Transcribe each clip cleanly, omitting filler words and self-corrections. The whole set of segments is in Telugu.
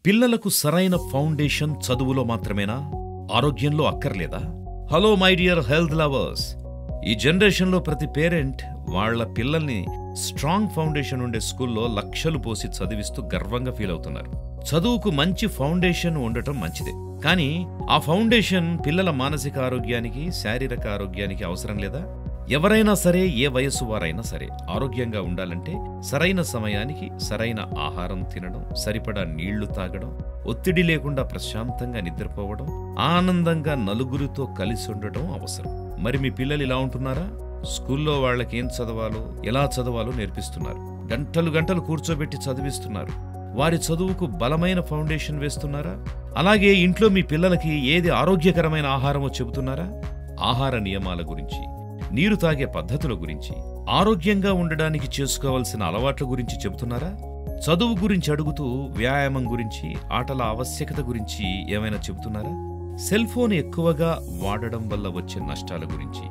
పిల్లలకు సరైన ఫౌండేషన్ చదువులో మాత్రమేనా? ఆరోగ్యంలో అక్కర్లేదా? Hello my dear health lovers! ఈ జనరేషన్లో ప్రతి పేరెంట్ వాళ్ల పిల్లల్ని స్ట్రాంగ్ ఫౌండేషన్ ఉండే స్కూల్లో లక్షలు పోసి చదివిస్తూ గర్వంగా ఫీల్ అవుతున్నారు. చదువుకు మంచి ఫౌండేషన్ ఉండటం మంచిదే, కానీ ఆ ఫౌండేషన్ పిల్లల మానసిక ఆరోగ్యానికి, శారీరక ఆరోగ్యానికి అవసరం లేదా? ఎవరైనా సరే, ఏ వయస్సు వారైనా సరే ఆరోగ్యంగా ఉండాలంటే సరైన సమయానికి సరైన ఆహారం తినడం, సరిపడా నీళ్లు తాగడం, ఒత్తిడి లేకుండా ప్రశాంతంగా నిద్రపోవడం, ఆనందంగా నలుగురితో కలిసి ఉండటం అవసరం. మరి మీ పిల్లలు ఇలా ఉంటున్నారా? స్కూల్లో వాళ్ళకి ఏం చదవాలో, ఎలా చదవాలో నేర్పిస్తున్నారు. గంటలు గంటలు కూర్చోబెట్టి చదివిస్తున్నారు. వారి చదువుకు బలమైన ఫౌండేషన్ వేస్తున్నారా? అలాగే ఇంట్లో మీ పిల్లలకి ఏది ఆరోగ్యకరమైన ఆహారమో చెబుతున్నారా? ఆహార నియమాల గురించి, నీరు తాగే పద్ధతుల గురించి, ఆరోగ్యంగా ఉండడానికి చేసుకోవాల్సిన అలవాట్ల గురించి చెబుతున్నారా? చదువు గురించి అడుగుతూ వ్యాయామం గురించి, ఆటల ఆవశ్యకత గురించి ఏమైనా చెబుతున్నారా? సెల్ ఫోన్ ఎక్కువగా వాడడం వల్ల వచ్చే నష్టాల గురించి,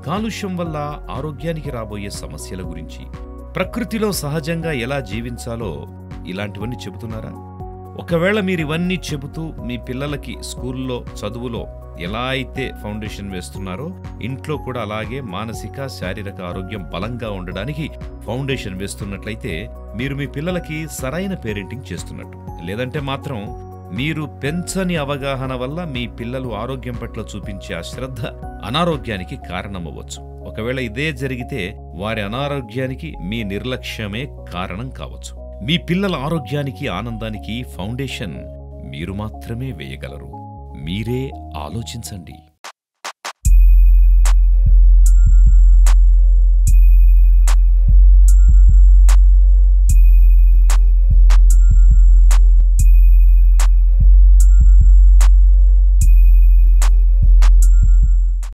కాలుష్యం వల్ల ఆరోగ్యానికి రాబోయే సమస్యల గురించి, ప్రకృతిలో సహజంగా ఎలా జీవించాలో ఇలాంటివన్నీ చెబుతున్నారా? ఒకవేళ మీరు ఇవన్నీ చెబుతూ మీ పిల్లలకి స్కూల్లో చదువులో ఎలా అయితే ఫౌండేషన్ వేస్తున్నారో, ఇంట్లో కూడా అలాగే మానసిక, శారీరక ఆరోగ్యం బలంగా ఉండడానికి ఫౌండేషన్ వేస్తున్నట్లయితే మీరు మీ పిల్లలకి సరైన పేరెంటింగ్ చేస్తున్నట్టు. లేదంటే మాత్రం మీరు పెంచని అవగాహన వల్ల మీ పిల్లలు ఆరోగ్యం పట్ల చూపించే అశ్రద్ధ అనారోగ్యానికి కారణమవ్వచ్చు. ఒకవేళ ఇదే జరిగితే వారి అనారోగ్యానికి మీ నిర్లక్ష్యమే కారణం కావచ్చు. మీ పిల్లల ఆరోగ్యానికి, ఆనందానికి ఫౌండేషన్ మీరు మాత్రమే వేయగలరు. మీరే ఆలోచించండి.